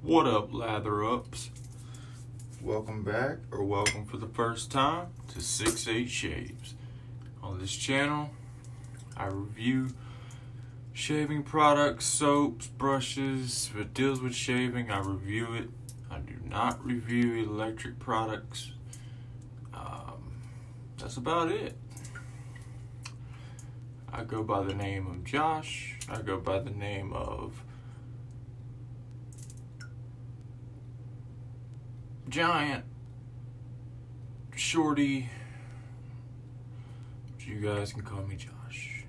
What up, lather ups? Welcome back, or welcome for the first time to 6-8 Shaves. On this channel, I review shaving products, soaps, brushes. If it deals with shaving, I review it. I do not review electric products. That's about it. I go by the name of Josh. I go by the name of Giant, Shorty, but you guys can call me Josh.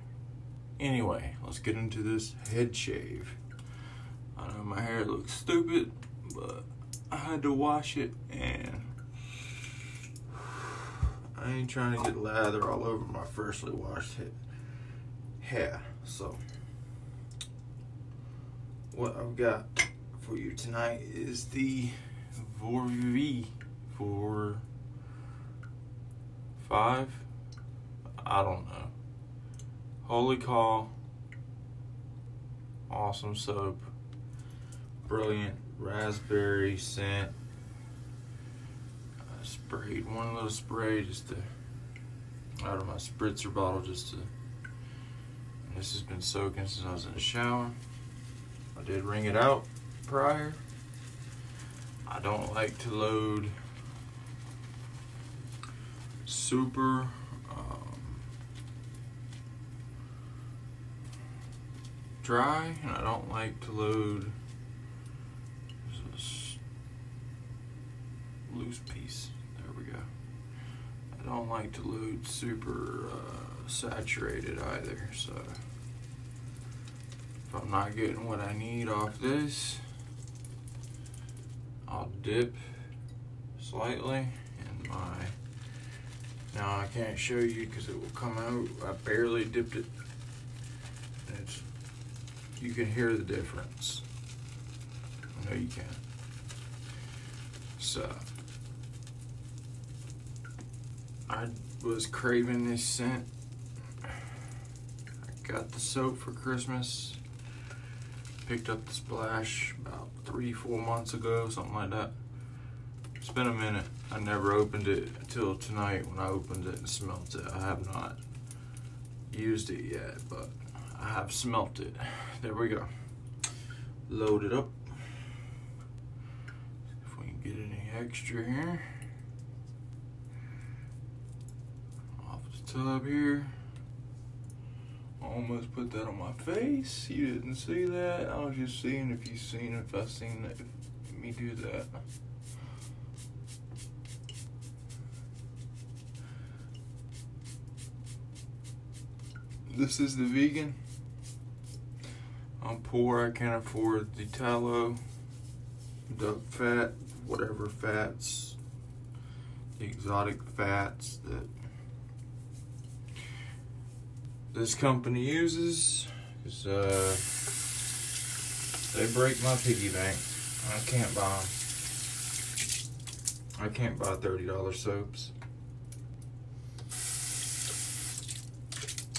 Anyway, let's get into this head shave. I know my hair looks stupid, but I had to wash it, and I ain't trying to get lather all over my freshly washed hair. So, what I've got for you tonight is the Kaw VOR V for 5. I don't know. Holy Kaw. Awesome soap. Brilliant raspberry scent. I sprayed one little spray just to out of my spritzer bottle just to. And this has been soaking since I was in the shower. I did wring it out prior. I don't like to load super dry, and I don't like to load this loose piece. There we go. I don't like to load super saturated either, so if I'm not getting what I need off this, I'll dip slightly in my, now I can't show you because it will come out, I barely dipped it, and you can hear the difference. I know you can. So, I was craving this scent. I got the soap for Christmas. Picked up the Splash about 3-4 months ago, something like that. It's been a minute. I never opened it until tonight when I opened it and smelt it. I have not used it yet, but I have smelt it. There we go. Load it up. If we can get any extra here. Off the tub here. Almost put that on my face. You didn't see that. I was just seeing if I seen that, me do that. This is the vegan. I'm poor. I can't afford the tallow, duck fat, whatever fats, the exotic fats that this company uses, because they break my piggy bank. I can't buy $30 soaps.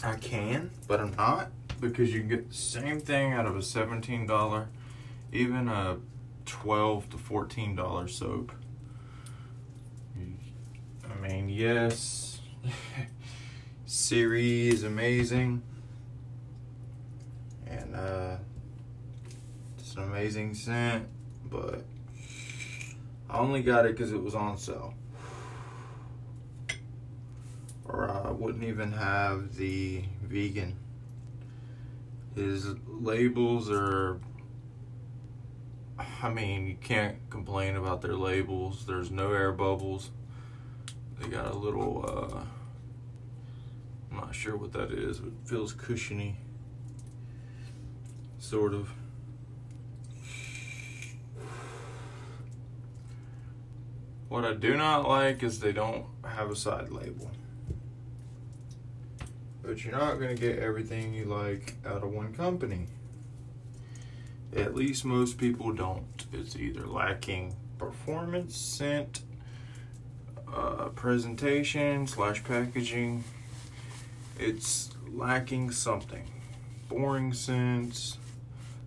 I can, but I'm not, because you can get the same thing out of a $17, even a $12 to $14 soap. I mean, yes. Siri is amazing, and it's an amazing scent, but I only got it because it was on sale, or I wouldn't even have the vegan. His labels are, I mean, you can't complain about their labels. There's no air bubbles. They got a little I'm not sure what that is, but it feels cushiony, sort of. What I do not like is they don't have a side label. But you're not going to get everything you like out of one company. At least most people don't. It's either lacking performance, scent, presentation / packaging. It's lacking something. Boring scents,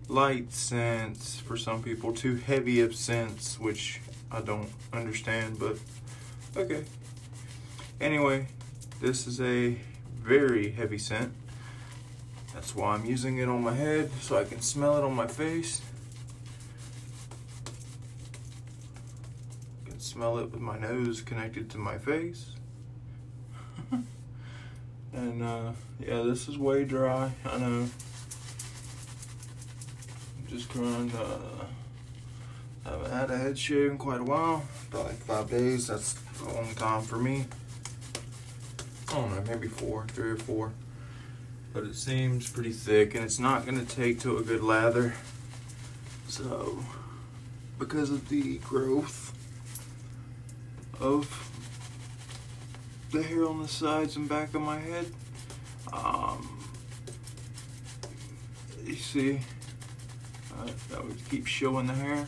light scents, for some people too heavy of scents, which I don't understand, but okay. Anyway, this is a very heavy scent. That's why I'm using it on my head, so I can smell it on my face. I can smell it with my nose connected to my face. And yeah, this is way dry, I know. I'm just trying to, haven't had a head shave in quite a while, about like 5 days. That's a long time for me. I don't know, maybe 4, 3 or 4. But it seems pretty thick, and it's not gonna take to a good lather. So, because of the growth of the hair on the sides and back of my head, you see, that would keep showing the hair.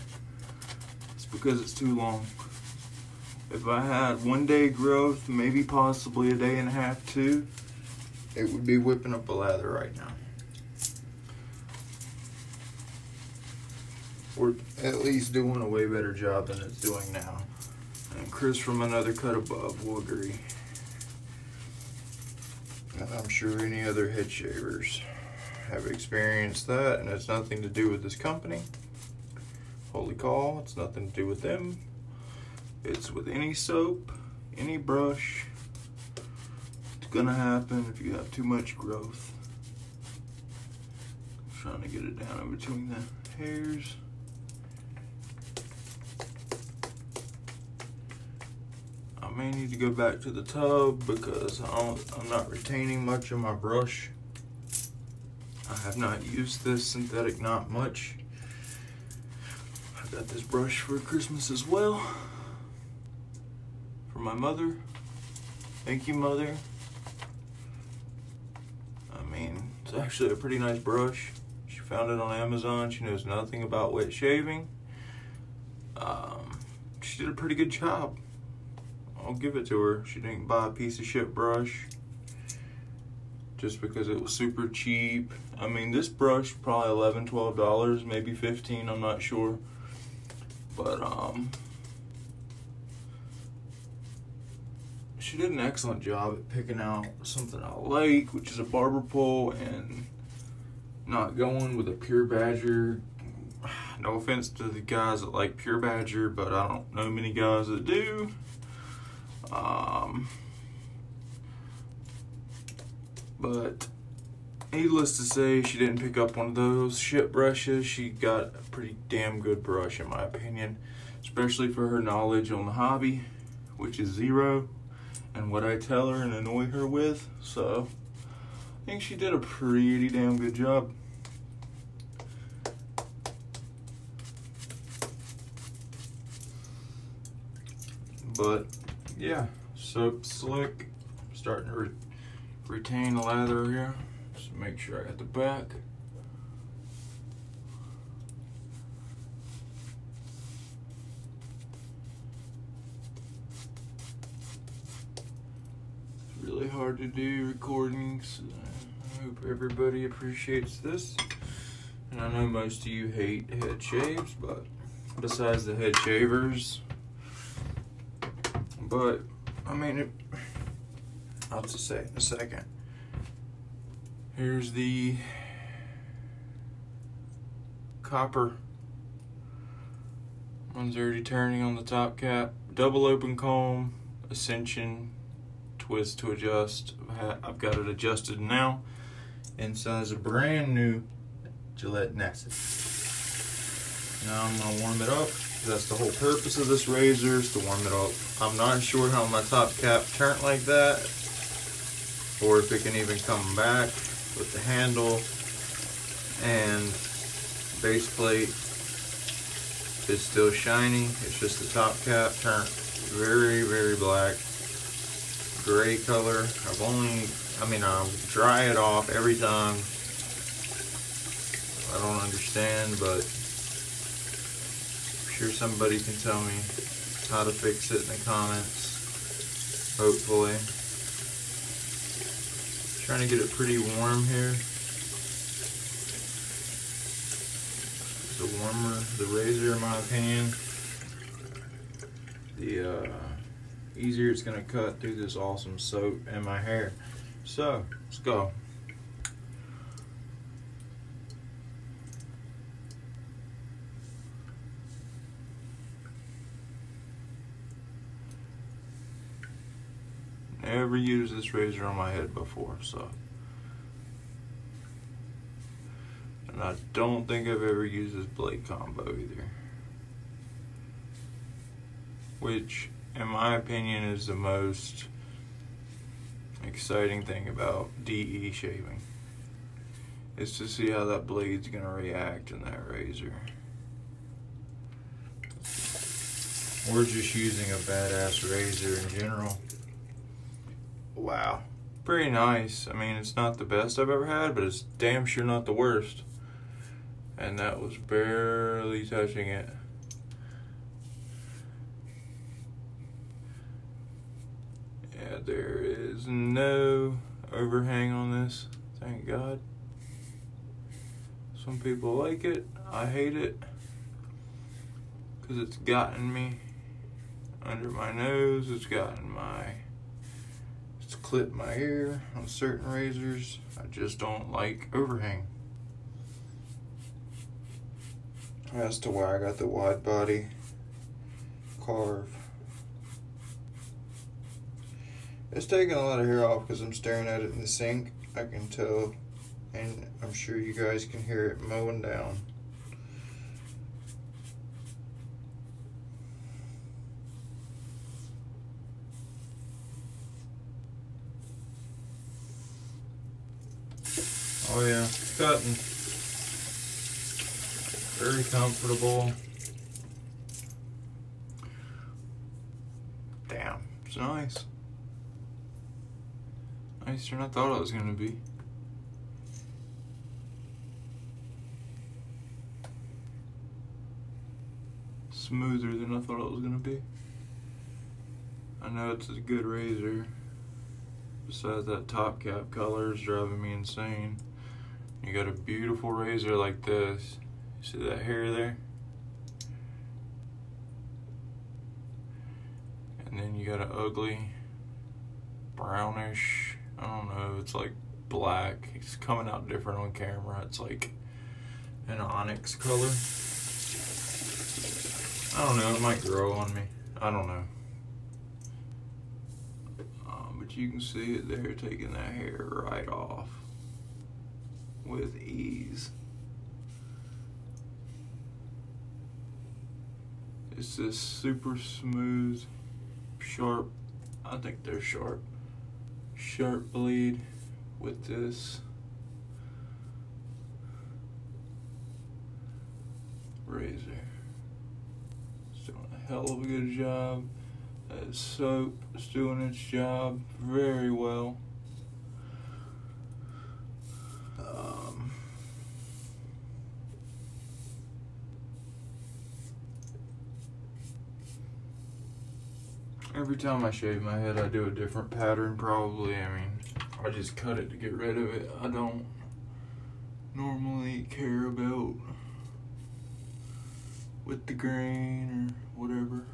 It's because it's too long. If I had 1 day growth, maybe possibly a day and a half, 2, it would be whipping up a lather right now. Or at least doing a way better job than it's doing now. And Chris from Another Cut Above will agree. And I'm sure any other head shavers have experienced that, and it's nothing to do with this company. Holy Kaw, it's nothing to do with them. It's with any soap, any brush. It's gonna happen if you have too much growth. I'm trying to get it down in between the hairs. I may need to go back to the tub because I'm not retaining much of my brush. I have not used this synthetic knot much. I got this brush for Christmas as well. For my mother. Thank you, Mother. I mean, it's actually a pretty nice brush. She found it on Amazon. She knows nothing about wet shaving. She did a pretty good job. I'll give it to her. She didn't buy a piece of shit brush just because it was super cheap. I mean, this brush probably $11, $12, maybe $15, I'm not sure. But she did an excellent job at picking out something I like, which is a barber pole, and not going with a Pure Badger. No offense to the guys that like Pure Badger, but I don't know many guys that do. But needless to say, she didn't pick up one of those shit brushes. She got a pretty damn good brush, in my opinion, especially for her knowledge on the hobby, which is zero, and what I tell her and annoy her with. So I think she did a pretty damn good job. But yeah, soap slick. I'm starting to retain the lather here. Just make sure I got the back. It's really hard to do recordings. I hope everybody appreciates this. And I know most of you hate head shaves, but besides the head shavers. But I mean, I'll just say in a second. Here's the copper. One's already turning on the top cap. Double open comb, Ascension, twist to adjust. I've got it adjusted now. Inside is a brand new Gillette Nexus. Now I'm gonna warm it up. That's the whole purpose of this razor, is to warm it up. I'm not sure how my top cap turned like that, or if it can even come back with the handle. And base plate is still shiny. It's just the top cap turned very, very black, gray color. I'll dry it off every time. I don't understand, but I'm sure somebody can tell me how to fix it in the comments, hopefully. Trying to get it pretty warm here. the warmer the razor, in my opinion, the easier it's gonna cut through this awesome soap in my hair. So, let's go. Never used this razor on my head before, so. And I don't think I've ever used this blade combo either. Which, in my opinion, is the most exciting thing about DE shaving. Is to see how that blade's gonna react in that razor. Or just using a badass razor in general. Wow, pretty nice. I mean, it's not the best I've ever had, but it's damn sure not the worst. And that was barely touching it. Yeah, there is no overhang on this, thank God. Some people like it, I hate it, because it's gotten me under my nose, it's clipped my ear on certain razors. I just don't like overhang. As to why I got the wide body carve. It's taking a lot of hair off because I'm staring at it in the sink. I can tell, and I'm sure you guys can hear it mowing down. Oh yeah, cutting. Very comfortable. Damn, it's nice. Nicer than I thought it was gonna be. Smoother than I thought it was gonna be. I know it's a good razor. Besides that top cap color is driving me insane. You got a beautiful razor like this. See that hair there? And then you got an ugly brownish, I don't know, it's like black. It's coming out different on camera. It's like an onyx color. I don't know, it might grow on me. I don't know. But you can see it there, taking that hair right off with ease. It's this super smooth, sharp, I think they're sharp blade with this razor. It's doing a hell of a good job. That soap is doing its job very well. Every time I shave my head, I do a different pattern probably. I mean, I just cut it to get rid of it. I don't normally care about with the grain or whatever.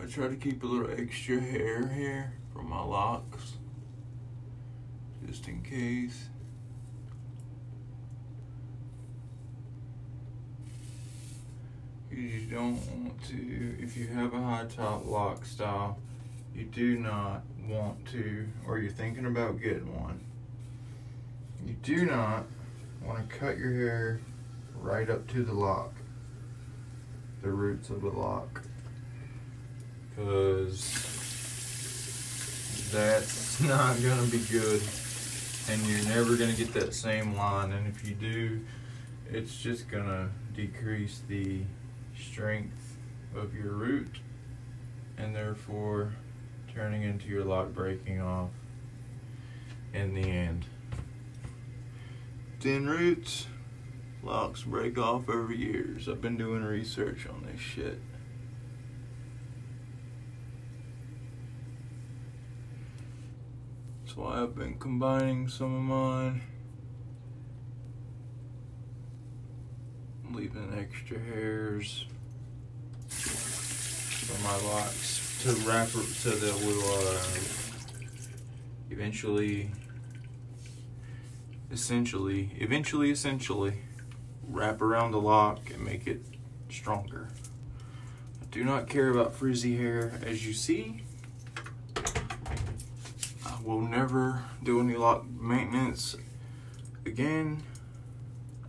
I try to keep a little extra hair here from my locks, just in case. You don't want to, if you have a high top lock style, you do not want to, or you're thinking about getting one, you do not want to cut your hair right up to the lock, the roots of the lock, because that's not going to be good, and you're never going to get that same line, and if you do, it's just going to decrease the strength of your root, and therefore turning into your lock breaking off in the end. Thin roots, locks break off over years. I've been doing research on this shit. That's why I've been combining some of mine, leaving extra hairs for my locks to wrap it so that will eventually wrap around the lock and make it stronger. I do not care about frizzy hair. As you see, I will never do any lock maintenance again.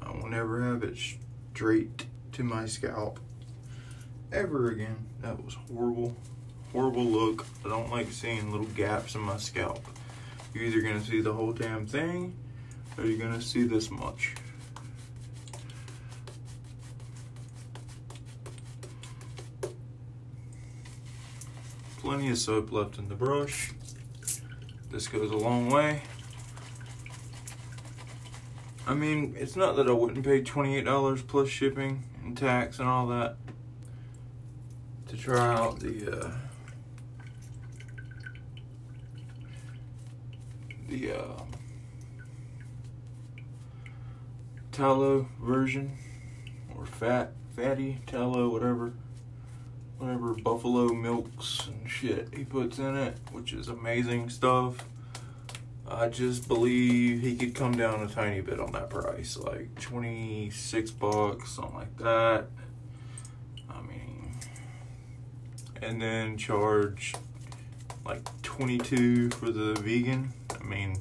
I will never have it straight to my scalp ever again. That was horrible. Horrible look. I don't like seeing little gaps in my scalp. You're either gonna see the whole damn thing or you're gonna see this much. Plenty of soap left in the brush. This goes a long way. I mean, it's not that I wouldn't pay $28 plus shipping and tax and all that to try out the tallow version, or fatty tallow, whatever buffalo milks and shit he puts in it, which is amazing stuff. I just believe he could come down a tiny bit on that price, like $26, something like that. I mean, and then charge like $22 for the vegan. I mean,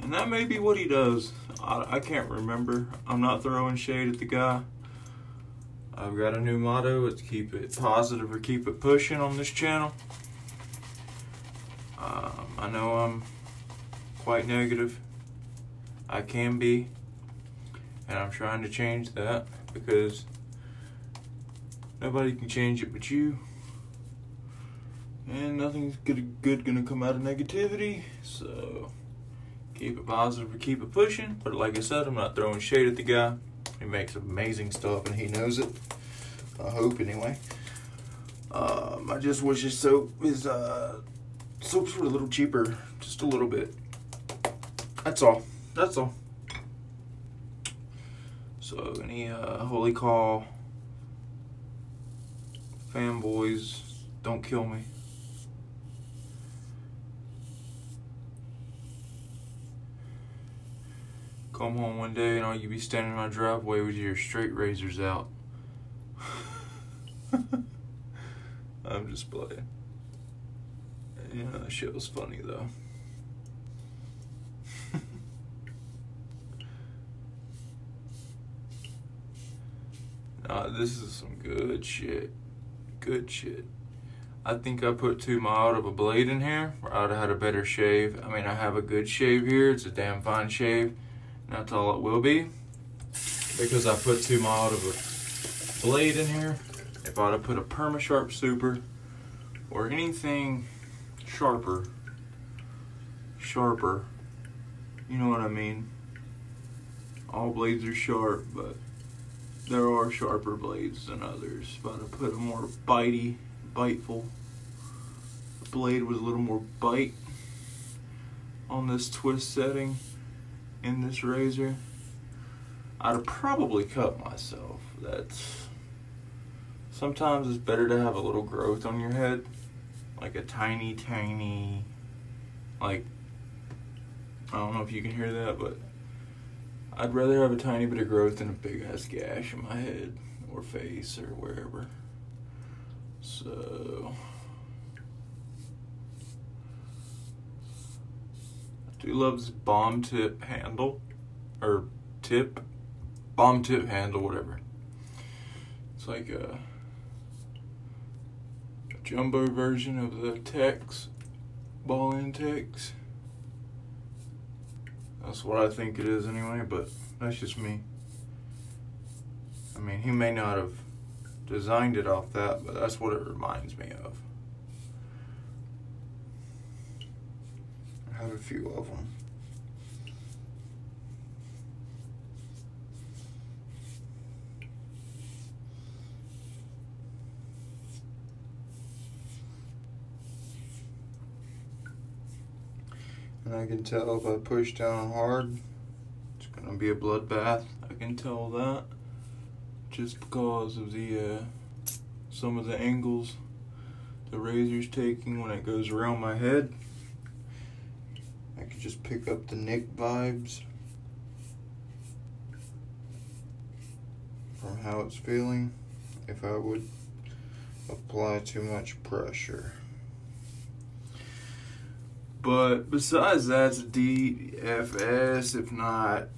and that may be what he does. I can't remember. I'm not throwing shade at the guy. I've got a new motto. It's keep it positive or keep it pushing on this channel. I know I'm quite negative. I can be. And I'm trying to change that because nobody can change it but you. And nothing's good gonna come out of negativity. So keep it positive or keep it pushing. But like I said, I'm not throwing shade at the guy. He makes amazing stuff and he knows it. I hope anyway. I just wish his soaps were a little cheaper. Just a little bit. That's all. That's all. So any Holy Kaw fanboys, don't kill me. Come home one day and all you be standing in my driveway with your straight razors out. I'm just playing. You know, that shit was funny though. This is some good shit. Good shit. I think I put too mild of a blade in here, or I'd have had a better shave. I mean, I have a good shave here. It's a damn fine shave. And that's all it will be. Because I put too mild of a blade in here. If I'd have put a Perma-Sharp Super or anything sharper, you know what I mean? All blades are sharp, but there are sharper blades than others. If I'd have put a more biteful blade with a little more bite on this twist setting in this razor, I'd have probably cut myself. Sometimes it's better to have a little growth on your head, like a tiny, like, I don't know if you can hear that, but I'd rather have a tiny bit of growth than a big ass gash in my head or face or wherever. So I do love this bomb tip handle, or bomb tip handle, whatever. It's like a jumbo version of the Tex ball intakes. That's what I think it is anyway, but that's just me. I mean, he may not have designed it off that, but that's what it reminds me of. I have a few of them. And I can tell if I push down hard, it's gonna gonna be a bloodbath. I can tell that just because of the some of the angles the razor's taking when it goes around my head. I can just pick up the Nick vibes from how it's feeling if I would apply too much pressure. But besides that, it's DFS, if not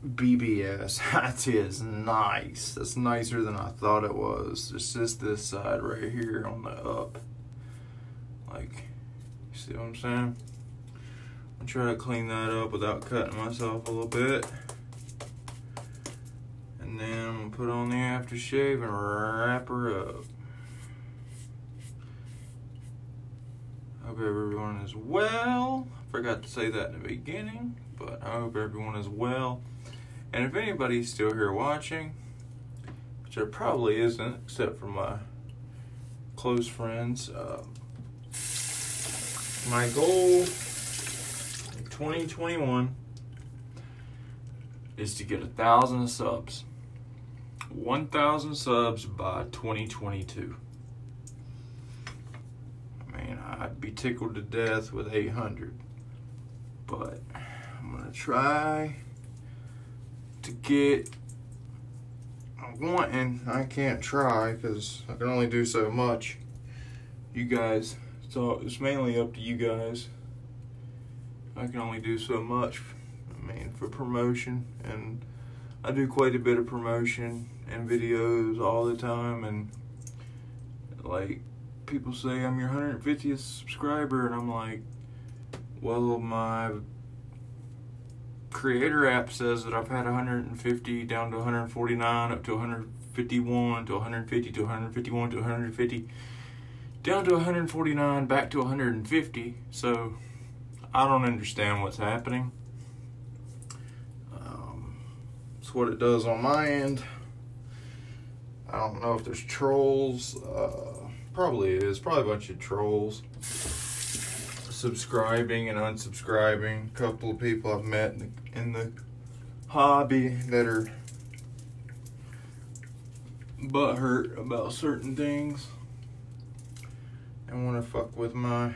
BBS. That is nice. That's nicer than I thought it was. It's just this side right here on the up. Like, you see what I'm saying? I'll try to clean that up without cutting myself a little bit. And then I'm gonna put on the aftershave and wrap her up. Hope everyone is well. Forgot to say that in the beginning, but I hope everyone is well. And if anybody's still here watching, which there probably isn't, except for my close friends, my goal in 2021 is to get 1,000 subs. 1,000 subs by 2022. Man, I'd be tickled to death with 800. But I'm gonna try to get, I can't try because I can only do so much. You guys, so it's mainly up to you guys. I can only do so much, I mean, for promotion, and I do quite a bit of promotion and videos all the time, and like people say I'm your 150th subscriber, and I'm like, well, my creator app says that I've had 150 down to 149 up to 151 to 150 to 151 to 150 down to 149 back to 150. So I don't understand what's happening. It's what it does on my end. I don't know if there's trolls. Probably is. Probably a bunch of trolls subscribing and unsubscribing. A couple of people I've met in the hobby that are butthurt about certain things and want to fuck with my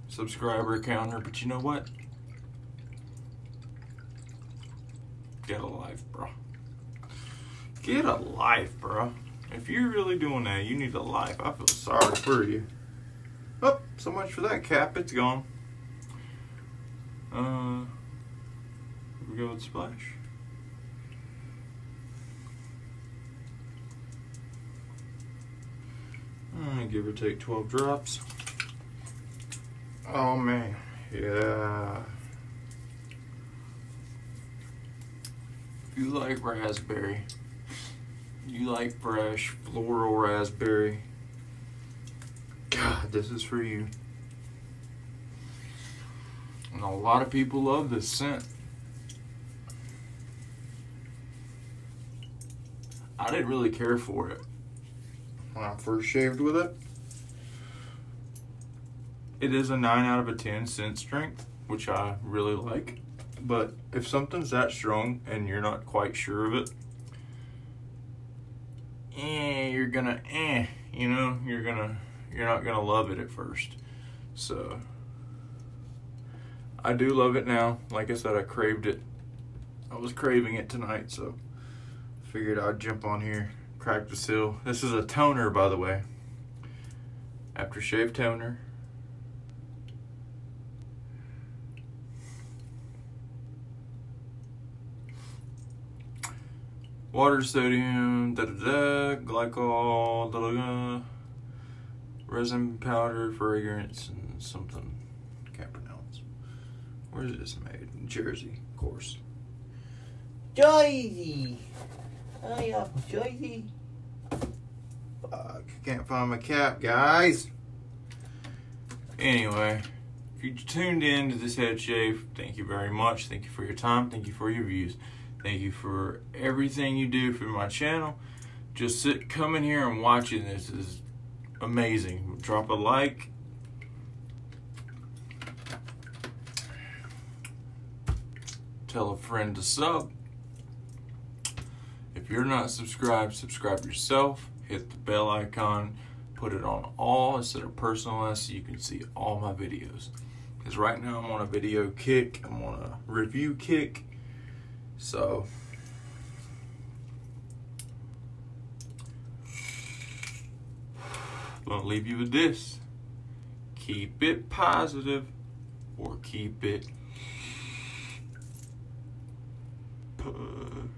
subscriber counter. But you know what? Get a life, bro. Get a life, bro. If you're really doing that, you need a life. I feel sorry for you. Oh, so much for that cap. It's gone. Here we go with splash. Give or take 12 drops. Oh man, yeah. If you like raspberry, you like fresh floral raspberry, God, this is for you. And a lot of people love this scent. I didn't really care for it when I first shaved with it. It is a 9 out of a 10 scent strength, which I really like. But if something's that strong and you're not quite sure of it, you're gonna, you know, you're not gonna love it at first. So I do love it now. Like I said, I craved it. I was craving it tonight, so figured I'd jump on here, crack the seal. This is a toner, by the way. Aftershave toner. Water, sodium, glycol, resin powder, fragrance, and something I can't pronounce. Where is this made? In Jersey, of course. Jersey! I am Jersey. Fuck, can't find my cap, guys. Anyway, if you tuned in to this head shave, thank you very much. Thank you for your time. Thank you for your views. Thank you for everything you do for my channel. Just coming here and watching this is amazing. Drop a like. Tell a friend to sub. If you're not subscribed, subscribe yourself. Hit the bell icon. Put it on all instead of personalized so you can see all my videos. Because right now I'm on a video kick. I'm on a review kick. So I'm going to leave you with this. Keep it positive or keep it pushing.